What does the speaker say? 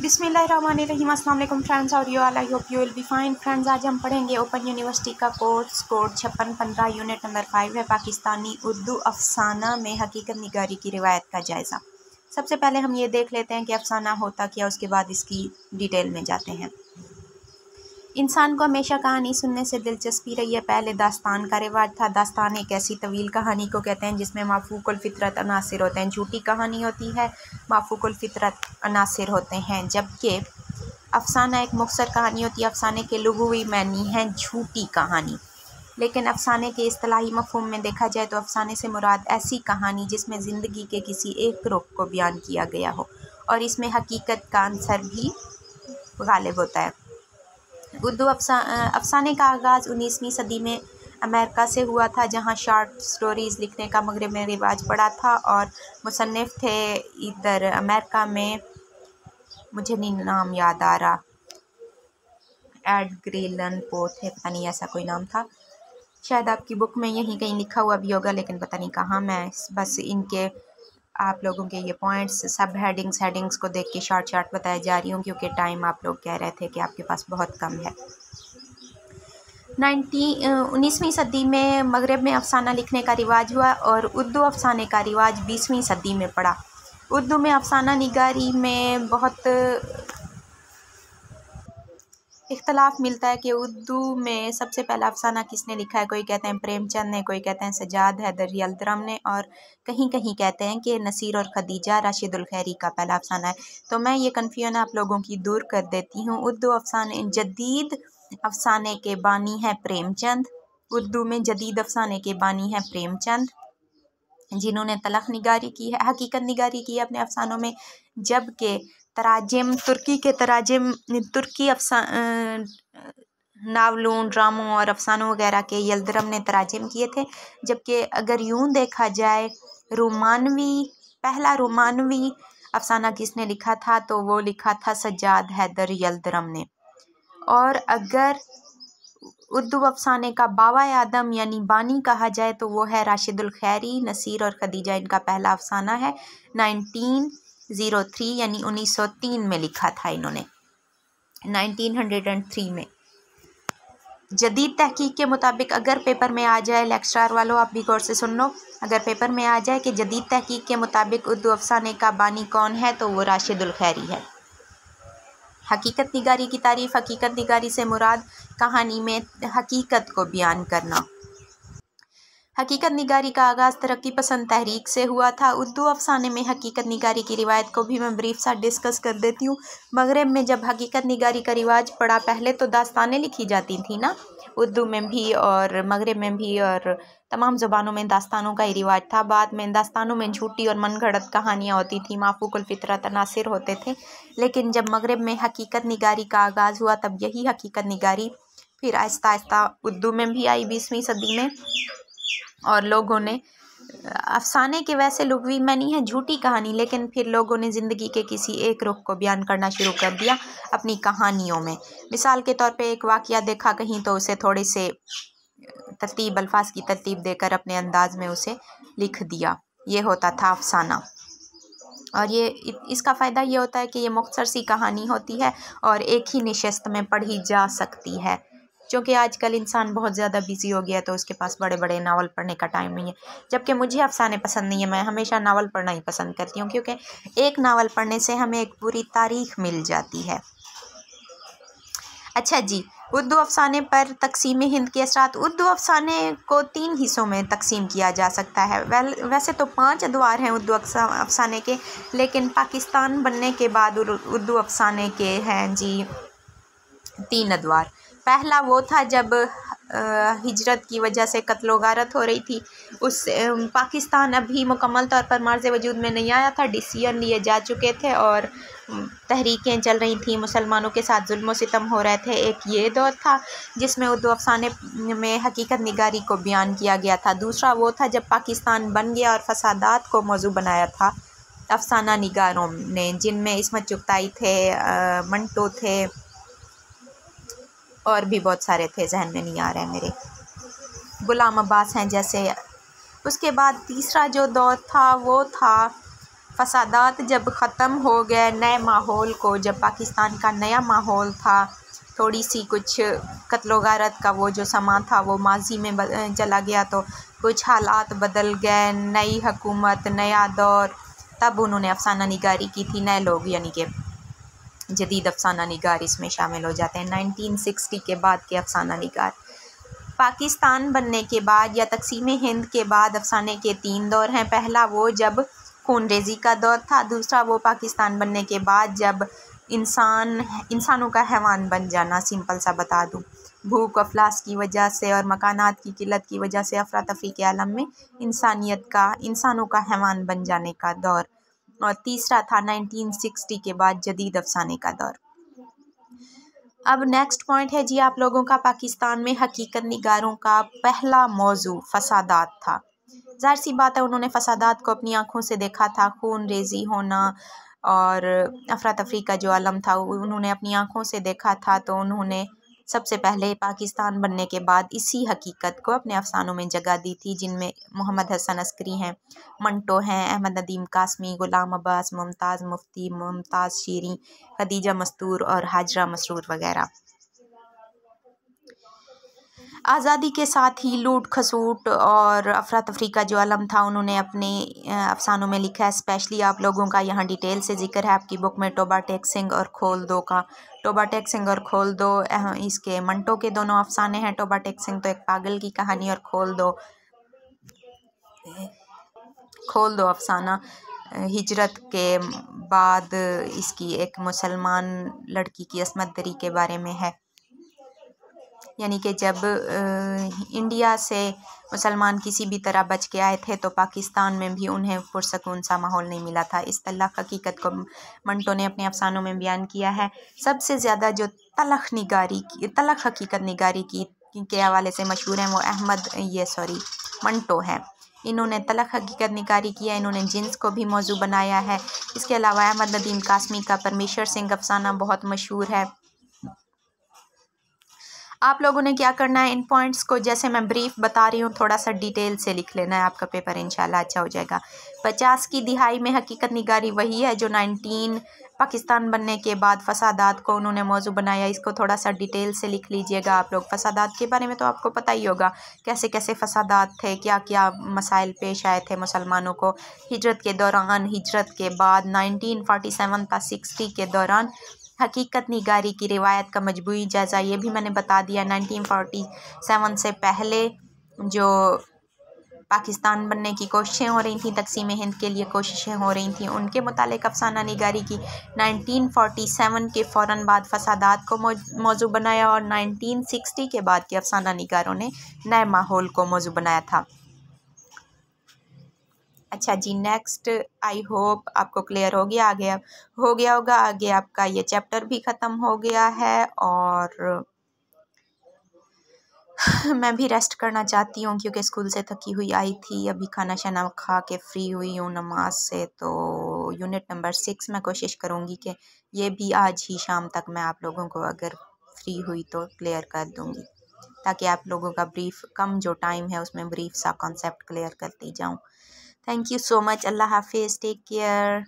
बिस्मिल्लाहिर्रहमानिर्रहीम। अस्सलाम वालेकुम फ्रेंड्स और you all, I hope you will be fine. Friends, आज हम पढ़ेंगे ओपन यूनिवर्सिटी का कोर्स कोड 5615 यूनिट नंबर 5 है, पाकिस्तानी उर्दू अफसाना में हकीकत निगारी की रिवायत का जायज़ा। सबसे पहले हम ये देख लेते हैं कि अफसाना होता क्या, उसके बाद इसकी डिटेल में जाते हैं। इंसान को हमेशा कहानी सुनने से दिलचस्पी रही है। पहले दास्तान का रिवाज था। दास्तान एक ऐसी तवील कहानी को कहते हैं जिसमें माफूकुल फितरत अनासिर होते हैं। झूठी कहानी होती है, माफूकुल फितरत अनासिर होते हैं। जबकि अफसाना एक मुख्तसर कहानी होती है। अफसाने के लुग़वी मानी है झूठी कहानी। लेकिन अफसाने के इस्तिलाही मफ़हूम में देखा जाए तो अफसाने से मुराद ऐसी कहानी जिसमें ज़िंदगी के किसी एक रुख को बयान किया गया हो और इसमें हकीकत का अंसर भी गालिब होता है। उर्दू अफसाने का आगाज़ 19वीं सदी में अमेरिका से हुआ था, जहां शॉर्ट स्टोरीज़ लिखने का मगरब में रिवाज पड़ा था और मुसन्निफ़ थे इधर अमेरिका में, मुझे नहीं नाम याद आ रहा, एड ग्रेलन पो थे, पता नहीं ऐसा कोई नाम था। शायद आपकी बुक में यहीं कहीं लिखा हुआ भी होगा, लेकिन पता नहीं कहाँ। मैं बस इनके आप लोगों के ये पॉइंट्स सब हेडिंग्स को देख के शॉर्ट बताया जा रही हूँ, क्योंकि टाइम आप लोग कह रहे थे कि आपके पास बहुत कम है। 19वीं सदी में मगरब में अफसाना लिखने का रिवाज हुआ और उर्दू अफसाने का रिवाज 20वीं सदी में पड़ा। उर्दू में अफसाना निगारी में बहुत इख्तलाफ मिलता है कि उर्दू में सबसे पहला अफसाना किसने लिखा है। कोई कहते हैं प्रेमचंद ने, कोई कहते हैं सजाद हैदर यल्दरम ने, और कहीं कहीं कहते हैं कि नसीर और खदीजा राशिदुल खैरी का पहला अफसाना है। तो मैं ये कन्फ्यूजन आप लोगों की दूर कर देती हूँ। उर्दू अफसाने जदीद अफसाने के बानी है प्रेमचंद। उर्दू में जदीद अफसाने के बानी है प्रेमचंद, जिन्होंने तलख निगारी की है, हकीकत निगारी की है अपने अफसानों में। जबकि तराजिम तुर्की के तराजिम तुर्की नावलों, ड्रामों और अफसानों वगैरह के यल्दरम ने तराजिम किए थे। जबकि अगर यूं देखा जाए पहला रोमानवी अफसाना किसने लिखा था, तो वो लिखा था सज्जाद हैदर यल्दरम ने। और अगर उर्दू अफसाने का बावा आदम यानी बानी कहा जाए तो वो है राशिदुल खैरी। नसीर और खदीजा इनका पहला अफसाना है। 1903 यानी 1903 में लिखा था इन्होंने, 1903 में। जदीद तहकीक के मुताबिक अगर पेपर में आ जाए, लेक्चरार वालों आप भी गौर से सुन लो, अगर पेपर में आ जाए कि जदीद तहकीक के मुताबिक उर्दू अफसाने का बानी कौन है, तो वो राशिदुल खैरी है। हकीकत निगारी की तारीफ़। हकीकत निगारी से मुराद कहानी में हकीकत को बयान करना। हकीकत निगारी का आगाज़ तरक्की पसंद तहरीक से हुआ था। उर्दू अफसाने में हकीकत निगारी की रिवायत को भी मैं ब्रीफ सा डिस्कस कर देती हूँ। मगरब में जब हकीकत निगारी का रिवाज पड़ा, पहले तो दास्तानें लिखी जाती थी ना, उर्दू में भी और मगरब में भी, और तमाम ज़ुबानों में दास्तानों का ही रिवाज था। बाद में दास्तानों में झूठी और मनगढ़ंत कहानियाँ होती थी, माफूकुल फितरत अनासिर होते थे। लेकिन जब मगरब में हकीकत निगारी का आगाज़ हुआ, तब यही हकीकत निगारी फिर आहिस्ता आहिस्ता उर्दू में भी आई 20वीं सदी में, और लोगों ने अफसाने के वैसे लुग़वी मानी है झूठी कहानी, लेकिन फिर लोगों ने ज़िंदगी के किसी एक रुख को बयान करना शुरू कर दिया अपनी कहानियों में। मिसाल के तौर पे एक वाक़या देखा कहीं, तो उसे थोड़े से तरतीब, अल्फाज की तरतीब देकर अपने अंदाज में उसे लिख दिया। ये होता था अफसाना। और ये इसका फ़ायदा ये होता है कि ये मुख्तसर सी कहानी होती है और एक ही नशिस्त में पढ़ी जा सकती है। क्योंकि आजकल इंसान बहुत ज़्यादा बिजी हो गया है, तो उसके पास बड़े बड़े नावल पढ़ने का टाइम नहीं है। जबकि मुझे अफसाने पसंद नहीं है, मैं हमेशा नावल पढ़ना ही पसंद करती हूँ, क्योंकि एक नावल पढ़ने से हमें एक पूरी तारीख मिल जाती है। अच्छा जी, उर्दू अफसाने पर तकसीम हिंद के असरात। उर्दू अफसाने को 3 हिस्सों में तकसीम किया जा सकता है। वैसे तो 5 अदवार हैं उर्दू अफसाने के, लेकिन पाकिस्तान बनने के बाद उर्दू अफसाने के हैं जी 3 अदवार। पहला वो था जब हिजरत की वजह से कत्लो गारत हो रही थी, उस पाकिस्तान अभी मुकम्मल तौर पर मार्ज़ वजूद में नहीं आया था, डिसीजन लिए जा चुके थे और तहरीकें चल रही थी, मुसलमानों के साथ जुल्म सितम हो रहे थे। एक ये दौर था जिसमें उर्दू अफसाने में हकीकत निगारी को बयान किया गया था। दूसरा वो था जब पाकिस्तान बन गया और फसादात को मौजू बनाया था अफसाना निगारों ने, जिनमें इस्मत चुगताई थे, मंटो थे, और भी बहुत सारे थे, जहन में नहीं आ रहे मेरे, गुलाम अब्बास हैं जैसे। उसके बाद तीसरा जो दौर था वो था फसादात जब ख़त्म हो गए, नए माहौल को, जब पाकिस्तान का नया माहौल था, थोड़ी सी कुछ कत्लो गारत का वो जो समा था वो माजी में चला गया, तो कुछ हालात बदल गए, नई हुकूमत, नया दौर, तब उन्होंने अफसाना निगारी की थी। नए लोग यानी कि जदीद अफसाना निगार इसमें शामिल हो जाते हैं। 1960 के बाद के अफसाना निगार। पाकिस्तान बनने के बाद या तकसीम हिंद के बाद अफसाने के 3 दौर हैं। पहला वो जब खून रेजी का दौर था, दूसरा वो पाकिस्तान बनने के बाद जब इंसानों का हैवान बन जाना, सिंपल सा बता दूँ, भूख अफलास की वजह से और मकानात की किल्लत की वजह से अफरा तफरी के आलम में इंसानों का हैवान बन जाने का दौर, और तीसरा था 1960 के बाद जदीद अफसाने का दौर। अब नेक्स्ट पॉइंट है जी आप लोगों का, पाकिस्तान में हकीकत निगारों का पहला मौजू फसादात था। ज़ाहिर सी बात है उन्होंने फसादात को अपनी आँखों से देखा था, खून रेजी होना और अफरा तफरी का जो आलम था उन्होंने अपनी आँखों से देखा था, तो उन्होंने सबसे पहले पाकिस्तान बनने के बाद इसी हकीकत को अपने अफसानों में जगह दी थी, जिनमें मोहम्मद हसन अस्करी हैं, मंटो हैं, अहमद नदीम कासमी, गुलाम अब्बास, मुमताज़ मुफ्ती, मुमताज़ शीरी, खदीजा मस्तूर और हाजरा मसरूर वगैरह। आज़ादी के साथ ही लूट खसूट और अफरा तफरी का जो आलम था उन्होंने अपने अफसानों में लिखा है। स्पेशली आप लोगों का यहाँ डिटेल से जिक्र है आपकी बुक में टोबा टेक सिंह और खोल दो का। टोबा टेक सिंह और खोल दो इसके मंटो के दोनों अफसाने हैं। टोबा टेक सिंह तो एक पागल की कहानी और खोल दो अफसाना हिजरत के बाद इसकी एक मुसलमान लड़की की असमत दरी के बारे में है, यानी कि जब इंडिया से मुसलमान किसी भी तरह बच के आए थे तो पाकिस्तान में भी उन्हें पुरसकून सा माहौल नहीं मिला था। इस तल्ख हकीकत को मंटो ने अपने अफसानों में बयान किया है। सबसे ज़्यादा जो तलख हकीकत निगारी की के हवाले से मशहूर हैं वो मंटो है। इन्होंने तलख हकीकत निगारी किया, इन्होंने जिन्स को भी मौजू बनाया है। इसके अलावा अहमद नदीम कासमी का परमेश्वर सिंह अफसाना बहुत मशहूर है। आप लोगों ने क्या करना है, इन पॉइंट्स को जैसे मैं ब्रीफ बता रही हूँ थोड़ा सा डिटेल से लिख लेना है, आपका पेपर इंशाल्लाह अच्छा हो जाएगा। 50 की दिहाई में हकीकत निगारी वही है जो 19 पाकिस्तान बनने के बाद फसादात को उन्होंने मौजू बनाया। इसको थोड़ा सा डिटेल से लिख लीजिएगा आप लोग। फसादात के बारे में तो आपको पता ही होगा, कैसे कैसे फसादात थे, क्या क्या मसाइल पेश आए थे मुसलमानों को हिजरत के दौरान, हिजरत के बाद 1947 था 60 के दौरान। हकीकत निगारी की रिवायत का मजबूरी जायज़ा ये भी मैंने बता दिया। 1947 से पहले जो पाकिस्तान बनने की कोशिशें हो रही थी, तकसीम हिंद के लिए कोशिशें हो रही थी, उनके मुतालिक अफसाना निगारी की। 1947 के फ़ौरन बाद फसादात को मौजू बनाया और 1960 के बाद के अफसाना निगारों ने नए माहौल को मौजू बनाया था। अच्छा जी, नेक्स्ट आई होप आपको क्लियर हो गया होगा। आगे आपका ये चैप्टर भी ख़त्म हो गया है और मैं भी रेस्ट करना चाहती हूँ क्योंकि स्कूल से थकी हुई आई थी। अभी खाना शाना खा के फ्री हुई हूँ नमाज से। तो यूनिट नंबर 6 मैं कोशिश करूँगी कि ये भी आज ही शाम तक मैं आप लोगों को अगर फ्री हुई तो क्लियर कर दूँगी, ताकि आप लोगों का ब्रीफ कम जो टाइम है उसमें ब्रीफ सा कॉन्सेप्ट क्लियर करती जाऊँ। Thank you so much. अल्लाह हाफिज़, टेक केयर।